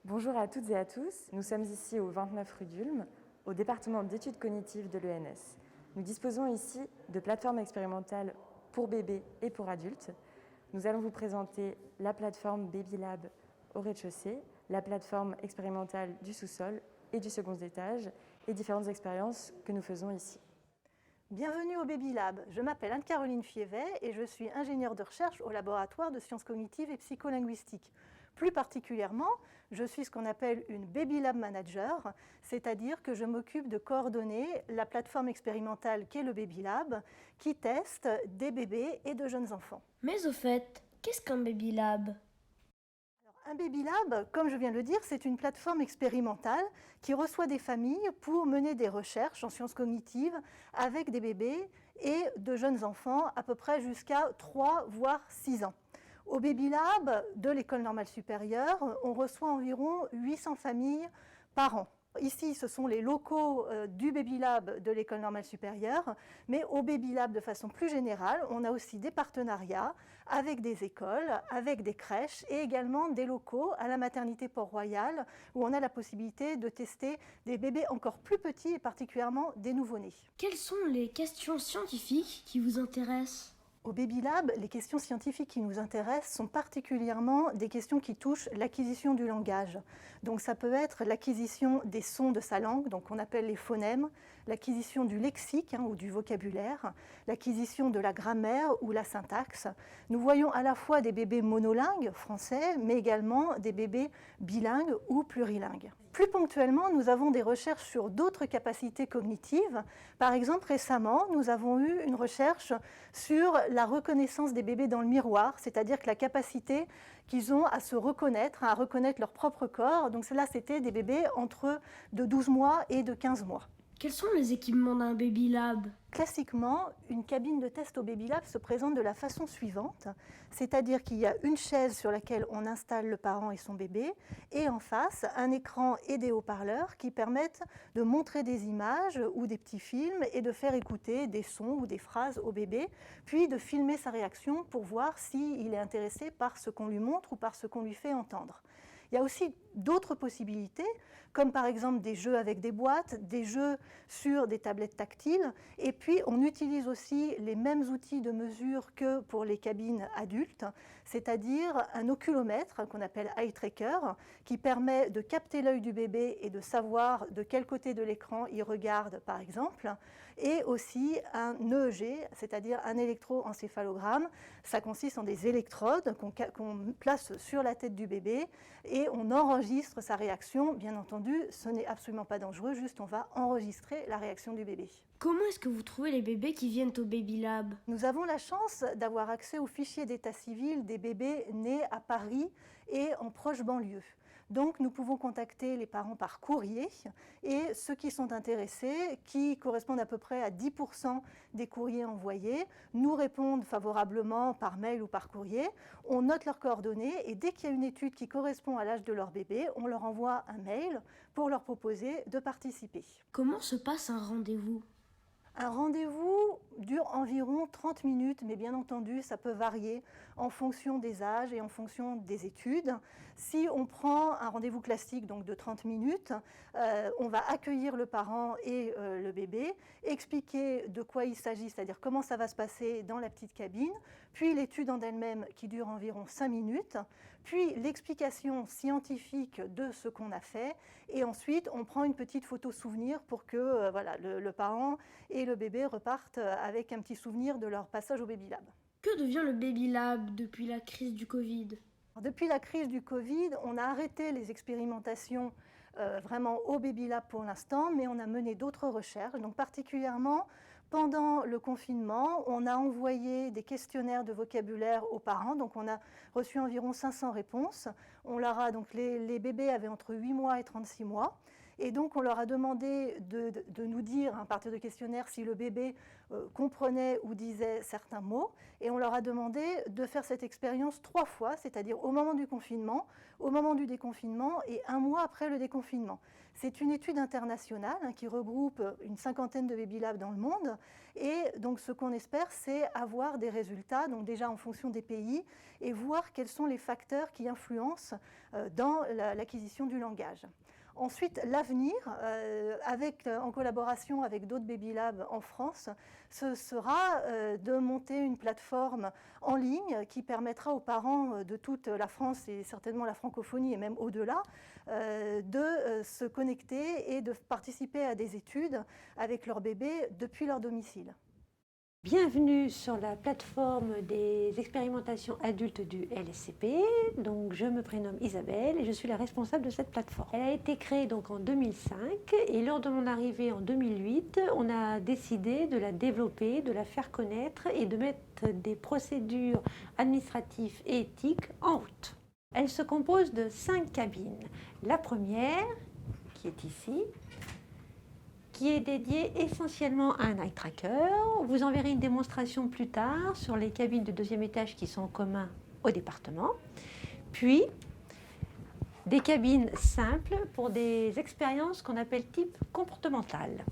Bonjour à toutes et à tous, nous sommes ici au 29 rue d'Ulm, au département d'études cognitives de l'ENS. Nous disposons ici de plateformes expérimentales pour bébés et pour adultes. Nous allons vous présenter la plateforme BabyLab au rez-de-chaussée, la plateforme expérimentale du sous-sol et du second étage et différentes expériences que nous faisons ici. Bienvenue au BabyLab. Je m'appelle Anne-Caroline Fievet et je suis ingénieure de recherche au laboratoire de sciences cognitives et psycholinguistiques. Plus particulièrement, je suis ce qu'on appelle une BabyLab Manager, c'est-à-dire que je m'occupe de coordonner la plateforme expérimentale qu'est le BabyLab, qui teste des bébés et de jeunes enfants. Mais au fait, qu'est-ce qu'un BabyLab ? Un BabyLab, comme je viens de le dire, c'est une plateforme expérimentale qui reçoit des familles pour mener des recherches en sciences cognitives avec des bébés et de jeunes enfants à peu près jusqu'à 3 voire 6 ans. Au BabyLab de l'École normale supérieure, on reçoit environ 800 familles par an. Ici, ce sont les locaux du BabyLab de l'École normale supérieure, mais au BabyLab de façon plus générale, on a aussi des partenariats avec des écoles, avec des crèches et également des locaux à la maternité Port-Royal où on a la possibilité de tester des bébés encore plus petits et particulièrement des nouveau-nés. Quelles sont les questions scientifiques qui vous intéressent ? Au BabyLab, les questions scientifiques qui nous intéressent sont particulièrement des questions qui touchent l'acquisition du langage. Donc ça peut être l'acquisition des sons de sa langue, donc on appelle les phonèmes, l'acquisition du lexique ou du vocabulaire, l'acquisition de la grammaire ou la syntaxe. Nous voyons à la fois des bébés monolingues français, mais également des bébés bilingues ou plurilingues. Plus ponctuellement, nous avons des recherches sur d'autres capacités cognitives. Par exemple, récemment, nous avons eu une recherche sur la reconnaissance des bébés dans le miroir, c'est-à-dire que la capacité qu'ils ont à se reconnaître, à reconnaître leur propre corps. Donc cela, c'était des bébés entre de 12 mois et de 15 mois. Quels sont les équipements d'un BabyLab ? Classiquement, une cabine de test au BabyLab se présente de la façon suivante, c'est-à-dire qu'il y a une chaise sur laquelle on installe le parent et son bébé, et en face, un écran et des haut-parleurs qui permettent de montrer des images ou des petits films et de faire écouter des sons ou des phrases au bébé, puis de filmer sa réaction pour voir s'il est intéressé par ce qu'on lui montre ou par ce qu'on lui fait entendre. Il y a aussi d'autres possibilités, comme par exemple des jeux avec des boîtes, des jeux sur des tablettes tactiles. Et puis, on utilise aussi les mêmes outils de mesure que pour les cabines adultes, c'est-à-dire un oculomètre qu'on appelle eye tracker, qui permet de capter l'œil du bébé et de savoir de quel côté de l'écran il regarde, par exemple, et aussi un EEG, c'est-à-dire un électroencéphalogramme. Ça consiste en des électrodes qu'on place sur la tête du bébé et on enregistre sa réaction. Bien entendu, ce n'est absolument pas dangereux, juste on va enregistrer la réaction du bébé. Comment est-ce que vous trouvez les bébés qui viennent au BabyLab ? Nous avons la chance d'avoir accès au fichier d'état civil des bébés nés à Paris et en proche banlieue. Donc nous pouvons contacter les parents par courrier et ceux qui sont intéressés, qui correspondent à peu près à 10% des courriers envoyés, nous répondent favorablement par mail ou par courrier. On note leurs coordonnées et dès qu'il y a une étude qui correspond à l'âge de leur bébé, on leur envoie un mail pour leur proposer de participer. Comment se passe un rendez-vous ? Un rendez-vous dure environ 30 minutes, mais bien entendu, ça peut varier en fonction des âges et en fonction des études. Si on prend un rendez-vous classique donc de 30 minutes, on va accueillir le parent et le bébé, expliquer de quoi il s'agit, c'est-à-dire comment ça va se passer dans la petite cabine, puis l'étude en elle-même qui dure environ 5 minutes, puis l'explication scientifique de ce qu'on a fait, et ensuite on prend une petite photo souvenir pour que le parent et le bébé repartent avec un petit souvenir de leur passage au BabyLab. Que devient le BabyLab depuis la crise du Covid ? Depuis la crise du Covid, on a arrêté les expérimentations vraiment au BabyLab pour l'instant, mais on a mené d'autres recherches. Donc particulièrement, pendant le confinement, on a envoyé des questionnaires de vocabulaire aux parents. Donc on a reçu environ 500 réponses. Donc les bébés avaient entre 8 mois et 36 mois. Et donc, on leur a demandé de nous dire, à partir de questionnaires, si le bébé comprenait ou disait certains mots. Et on leur a demandé de faire cette expérience 3 fois, c'est-à-dire au moment du confinement, au moment du déconfinement et 1 mois après le déconfinement. C'est une étude internationale qui regroupe une 50aine de Baby Labs dans le monde. Et donc, ce qu'on espère, c'est avoir des résultats, donc déjà en fonction des pays, et voir quels sont les facteurs qui influencent dans l'acquisition du langage. Ensuite, l'avenir, en collaboration avec d'autres Baby Labs en France, ce sera de monter une plateforme en ligne qui permettra aux parents de toute la France et certainement la francophonie et même au-delà de se connecter et de participer à des études avec leur bébé depuis leur domicile. Bienvenue sur la plateforme des expérimentations adultes du LSCP. Donc, je me prénomme Isabelle et je suis la responsable de cette plateforme. Elle a été créée donc en 2005 et lors de mon arrivée en 2008, on a décidé de la développer, de la faire connaître et de mettre des procédures administratives et éthiques en route. Elle se compose de 5 cabines. La première, qui est ici, qui est dédié essentiellement à un eye tracker. Vous en verrez une démonstration plus tard sur les cabines du 2e étage qui sont en commun au département. Puis, des cabines simples pour des expériences qu'on appelle type comportementale.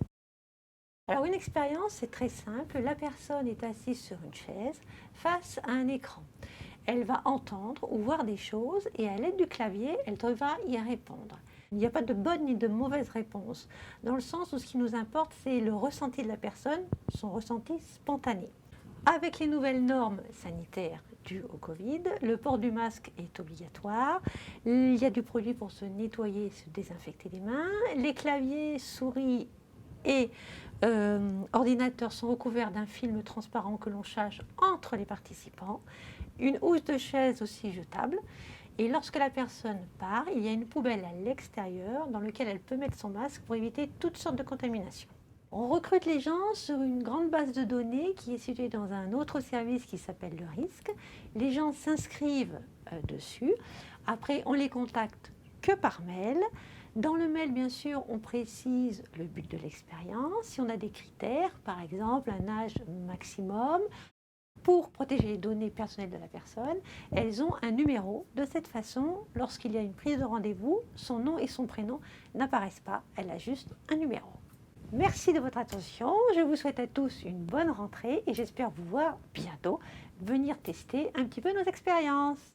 Alors, une expérience, c'est très simple. La personne est assise sur une chaise face à un écran. Elle va entendre ou voir des choses et à l'aide du clavier, elle devra y répondre. Il n'y a pas de bonne ni de mauvaise réponse, dans le sens où ce qui nous importe, c'est le ressenti de la personne, son ressenti spontané. Avec les nouvelles normes sanitaires dues au Covid, le port du masque est obligatoire, il y a du produit pour se nettoyer et se désinfecter les mains, les claviers, souris et ordinateurs sont recouverts d'un film transparent que l'on charge entre les participants, une housse de chaise aussi jetable. Et lorsque la personne part, il y a une poubelle à l'extérieur dans laquelle elle peut mettre son masque pour éviter toutes sortes de contaminations. On recrute les gens sur une grande base de données qui est située dans un autre service qui s'appelle le risque. Les gens s'inscrivent dessus. Après, on les contacte que par mail. Dans le mail, bien sûr, on précise le but de l'expérience. Si on a des critères, par exemple un âge maximum, pour protéger les données personnelles de la personne, elles ont un numéro. De cette façon, lorsqu'il y a une prise de rendez-vous, son nom et son prénom n'apparaissent pas. Elle a juste un numéro. Merci de votre attention. Je vous souhaite à tous une bonne rentrée et j'espère vous voir bientôt venir tester un petit peu nos expériences.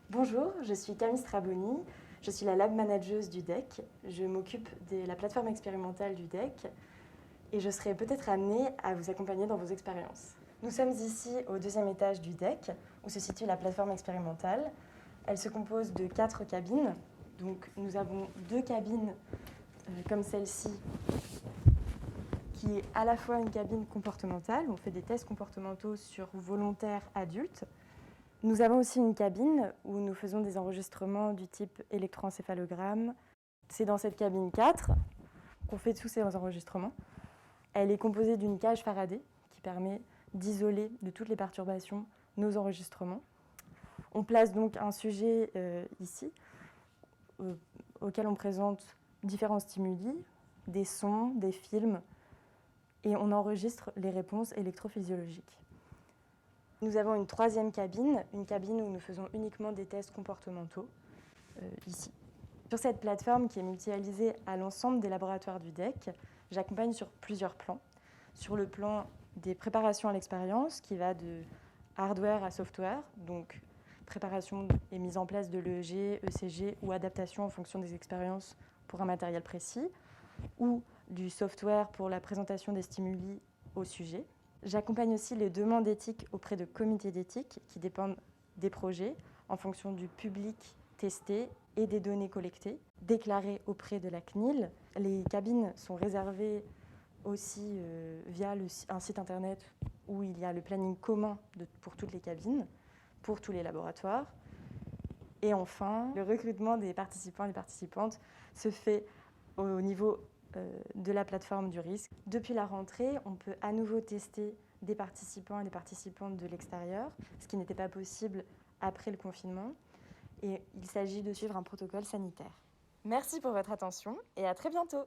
Bonjour, je suis Camille Straboni. Je suis la lab manageuse du DEC. Je m'occupe de la plateforme expérimentale du DEC et je serai peut-être amenée à vous accompagner dans vos expériences. Nous sommes ici au 2e étage du DEC, où se situe la plateforme expérimentale. Elle se compose de 4 cabines. Donc, nous avons 2 cabines comme celle-ci, qui est à la fois une cabine comportementale, où on fait des tests comportementaux sur volontaires adultes. Nous avons aussi une cabine où nous faisons des enregistrements du type électroencéphalogramme. C'est dans cette cabine 4 qu'on fait tous ces enregistrements. Elle est composée d'une cage Faraday qui permet d'isoler de toutes les perturbations nos enregistrements. On place donc un sujet ici, auquel on présente différents stimuli, des sons, des films, et on enregistre les réponses électrophysiologiques. Nous avons une 3e cabine, une cabine où nous faisons uniquement des tests comportementaux, ici. Sur cette plateforme qui est mutualisée à l'ensemble des laboratoires du DEC, j'accompagne sur plusieurs plans. Sur le plan des préparations à l'expérience, qui va de hardware à software, donc préparation et mise en place de l'EEG, ECG ou adaptation en fonction des expériences pour un matériel précis, ou du software pour la présentation des stimuli au sujet. J'accompagne aussi les demandes éthiques auprès de comités d'éthique qui dépendent des projets en fonction du public testé et des données collectées, déclarées auprès de la CNIL. Les cabines sont réservées aussi via un site internet où il y a le planning commun pour toutes les cabines, pour tous les laboratoires. Et enfin, le recrutement des participants et des participantes se fait au niveau de la plateforme du risque. Depuis la rentrée, on peut à nouveau tester des participants et des participantes de l'extérieur, ce qui n'était pas possible après le confinement. Et il s'agit de suivre un protocole sanitaire. Merci pour votre attention et à très bientôt.